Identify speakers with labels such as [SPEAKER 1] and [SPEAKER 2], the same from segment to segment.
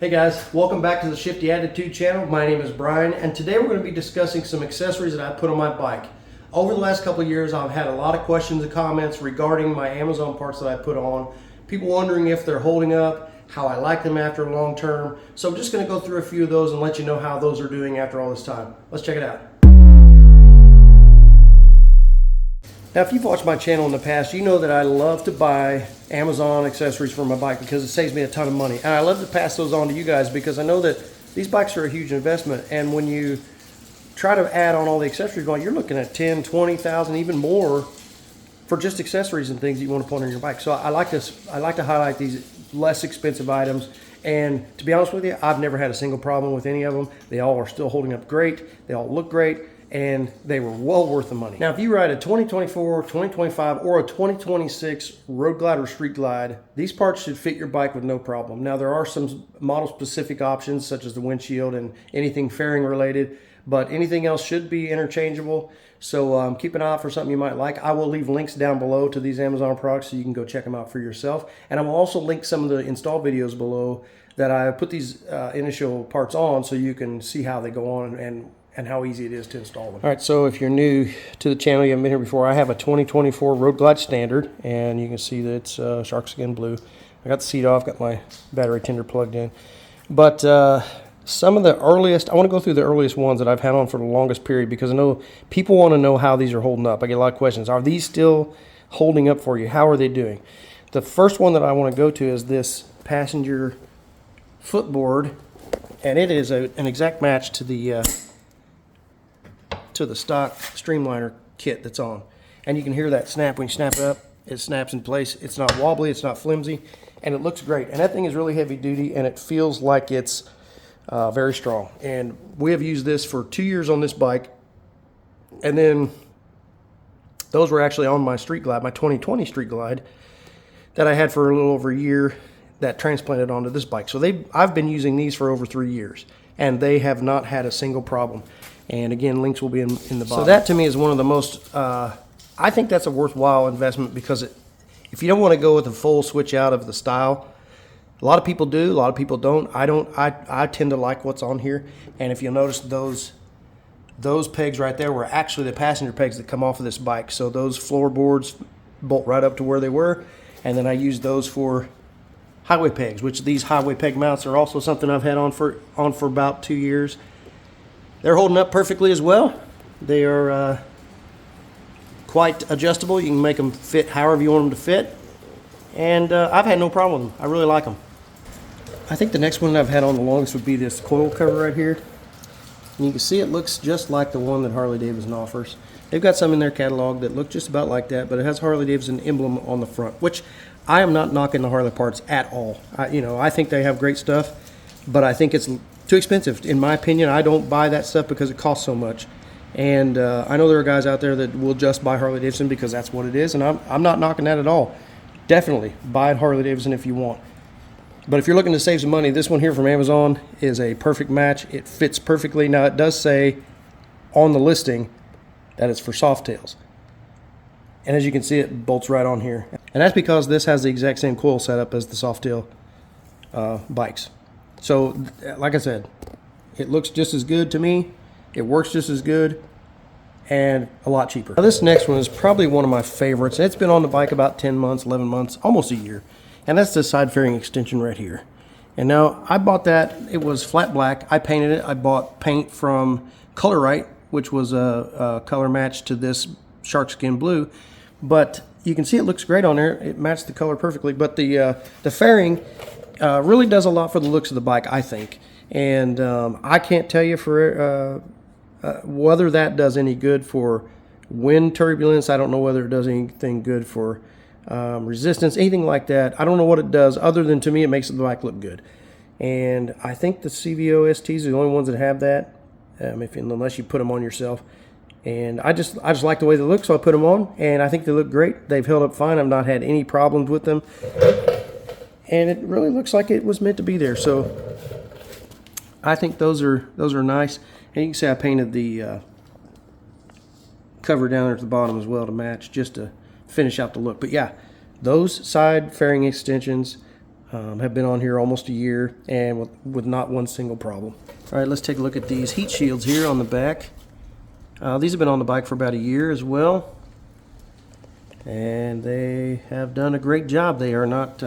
[SPEAKER 1] Hey guys, welcome back to the Shifty Attitude channel. My name is Brian, and today we're going to be discussing some accessories that I put on my bike. Over the last couple of years, I've had a lot of questions and comments regarding my Amazon parts that I put on. People wondering if they're holding up, how I like them after long term. So I'm just going to go through a few of those and let you know how those are doing after all this time. Let's check it out. Now, if you've watched my channel in the past, you know that I love to buy Amazon accessories for my bike because it saves me a ton of money. And I love to pass those on to you guys because I know that these bikes are a huge investment. And when you try to add on all the accessories, you're looking at 10, 20,000, even more for just accessories and things that you want to put on your bike. So I like to highlight these less expensive items. And to be honest with you, I've never had a single problem with any of them. They all are still holding up great. They all look great. And they were well worth the money. Now, if you ride a 2024, 2025, or a 2026 Road Glide or Street Glide, these parts should fit your bike with no problem. Now, there are some model-specific options, such as the windshield and anything fairing related, but anything else should be interchangeable. So keep an eye out for something you might like. I will leave links down below to these Amazon products so you can go check them out for yourself. And I will also link some of the install videos below that I put these initial parts on so you can see how they go on and how easy it is to install them. All right, so if you're new to the channel, you haven't been here before, I have a 2024 Road Glide Standard, and you can see that it's shark skin blue. I got the seat off, got my battery tender plugged in. But some of the earliest, I want to go through the earliest ones that I've had on for the longest period because I know people want to know how these are holding up. I get a lot of questions. Are these still holding up for you? How are they doing? The first one that I want to go to is this passenger footboard, and it is an exact match to the stock Streamliner kit that's on. And you can hear that snap when you snap it up. It snaps in place. It's not wobbly, it's not flimsy, and it looks great. And that thing is really heavy duty, and it feels like it's very strong. And we have used this for 2 years on this bike. And then those were actually on my Street Glide, my 2020 Street Glide, that I had for a little over a year that transplanted onto this bike. So I've been using these for over 3 years, and they have not had a single problem. And again, links will be in the bottom. So that to me is one of the most, I think that's a worthwhile investment because if you don't want to go with a full switch out of the style, a lot of people do, a lot of people don't. I tend to like what's on here. And if you'll notice, those pegs right there were actually the passenger pegs that come off of this bike. So those floorboards bolt right up to where they were. And then I use those for highway pegs, which these highway peg mounts are also something I've had on for about 2 years. They're holding up perfectly as well. They are quite adjustable. You can make them fit however you want them to fit. And I've had no problem with them. I really like them. I think the next one I've had on the longest would be this coil cover right here. And you can see it looks just like the one that Harley-Davidson offers. They've got some in their catalog that look just about like that, but it has Harley-Davidson emblem on the front, which I am not knocking the Harley parts at all. I think they have great stuff, but I think it's too expensive. In my opinion, I don't buy that stuff because it costs so much. And I know there are guys out there that will just buy Harley-Davidson because that's what it is, and I'm not knocking that at all. Definitely buy Harley-Davidson if you want. But if you're looking to save some money, this one here from Amazon is a perfect match. It fits perfectly. Now, it does say on the listing that it's for Softails. And as you can see, it bolts right on here. And that's because this has the exact same coil setup as the Softail bikes. So, like I said, it looks just as good to me, it works just as good, and a lot cheaper. Now, this next one is probably one of my favorites. It's been on the bike about 10 months, 11 months, almost a year. And that's the side fairing extension right here. And now, I bought that. It was flat black. I painted it. I bought paint from Color Right, which was a color match to this shark skin blue. But you can see it looks great on there. It matched the color perfectly. But the fairing really does a lot for the looks of the bike, I think. And I can't tell you for whether that does any good for wind turbulence. I don't know whether it does anything good for resistance, anything like that. I don't know what it does other than, to me, it makes the bike look good. And I think the CVO STs are the only ones that have that, unless you put them on yourself. And I just like the way they look, so I put them on, and I think they look great. They've held up fine. I've not had any problems with them. And it really looks like it was meant to be there. So I think those are nice. And you can see I painted the cover down there at the bottom as well to match, just to finish out the look. But yeah, those side fairing extensions, Have been on here almost a year and with not one single problem. All right, let's take a look at these heat shields here on the back. These have been on the bike for about a year as well, and they have done a great job. They are not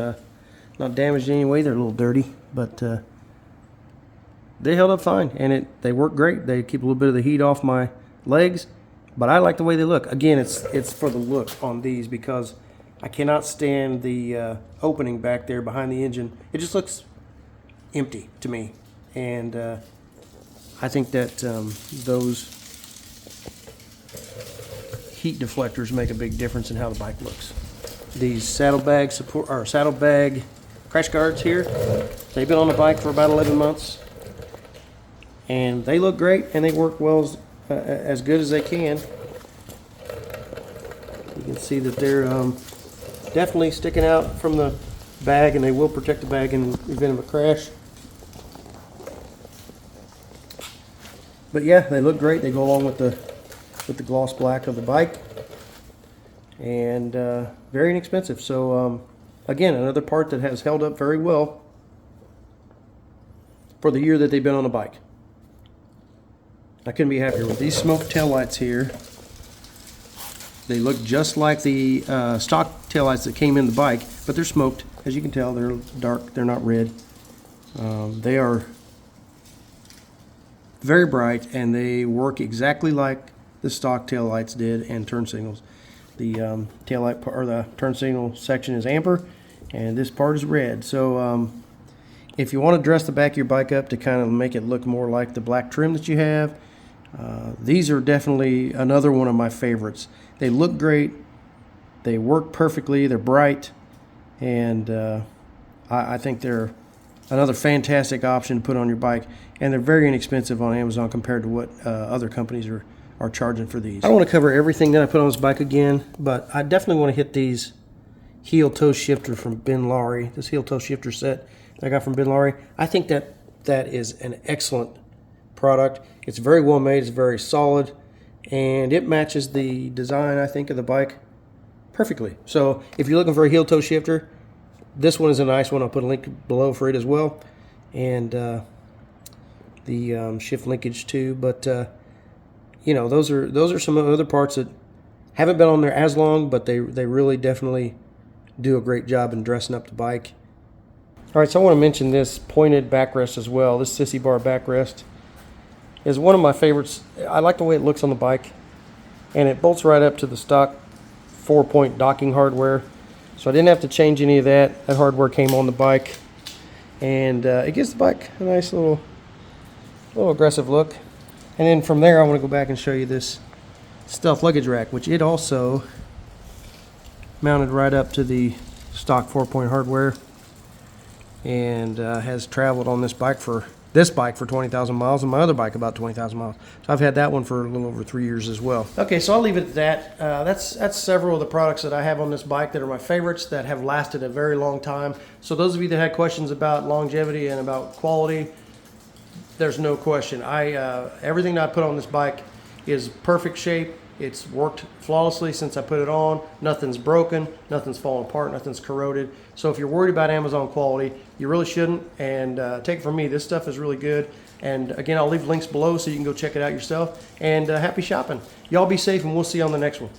[SPEAKER 1] damaged in any way. They're a little dirty, but they held up fine, and they work great. They keep a little bit of the heat off my legs, but I like the way they look. Again, it's for the look on these, because I cannot stand the opening back there behind the engine. It just looks empty to me, and I think that those heat deflectors make a big difference in how the bike looks. These saddlebag support or saddlebag crash guards here, they've been on the bike for about 11 months, and they look great, and they work well, as good as they can. You can see that they're definitely sticking out from the bag, and they will protect the bag in the event of a crash. But yeah, they look great. They go along with the gloss black of the bike, and very inexpensive. So again, another part that has held up very well for the year that they've been on the bike. I couldn't be happier with these smoked taillights here. They look just like the stock taillights that came in the bike, but they're smoked. As you can tell, they're dark, they're not red. They are very bright, and they work exactly like the stock taillights did, and turn signals. The taillight or the turn signal section is amber, and this part is red. So if you want to dress the back of your bike up to kind of make it look more like the black trim that you have, these are definitely another one of my favorites. They look great, they work perfectly, they're bright, and I think they're another fantastic option to put on your bike, and they're very inexpensive on Amazon compared to what other companies are charging for these. I don't want to cover everything that I put on this bike again, but I definitely want to hit these heel toe shifter from Ben Laurie, this heel toe shifter set that I got from Ben Laurie. I think that is an excellent product. It's very well made, it's very solid, and it matches the design, I think, of the bike perfectly. So if you're looking for a heel toe shifter, this one is a nice one. I'll put a link below for it as well, and the shift linkage too. But you know, those are some other parts that haven't been on there as long, but they really definitely do a great job in dressing up the bike. All right, so I want to mention this pointed backrest as well. This sissy bar backrest is one of my favorites. I like the way it looks on the bike, and it bolts right up to the stock 4-point docking hardware. So I didn't have to change any of that. That hardware came on the bike, and it gives the bike a nice little aggressive look. And then from there, I want to go back and show you this stealth luggage rack, which it also mounted right up to the stock 4-point hardware, and has traveled on this bike for 20,000 miles, and my other bike about 20,000 miles. So I've had that one for a little over 3 years as well. Okay, so I'll leave it at that. That's several of the products that I have on this bike that are my favorites, that have lasted a very long time. So those of you that had questions about longevity and about quality, there's no question. Everything that I put on this bike is perfect shape. It's worked flawlessly since I put it on. Nothing's broken, nothing's falling apart, nothing's corroded. So if you're worried about Amazon quality, you really shouldn't. And take it from me, this stuff is really good. And again, I'll leave links below so you can go check it out yourself. And happy shopping. Y'all be safe, and we'll see you on the next one.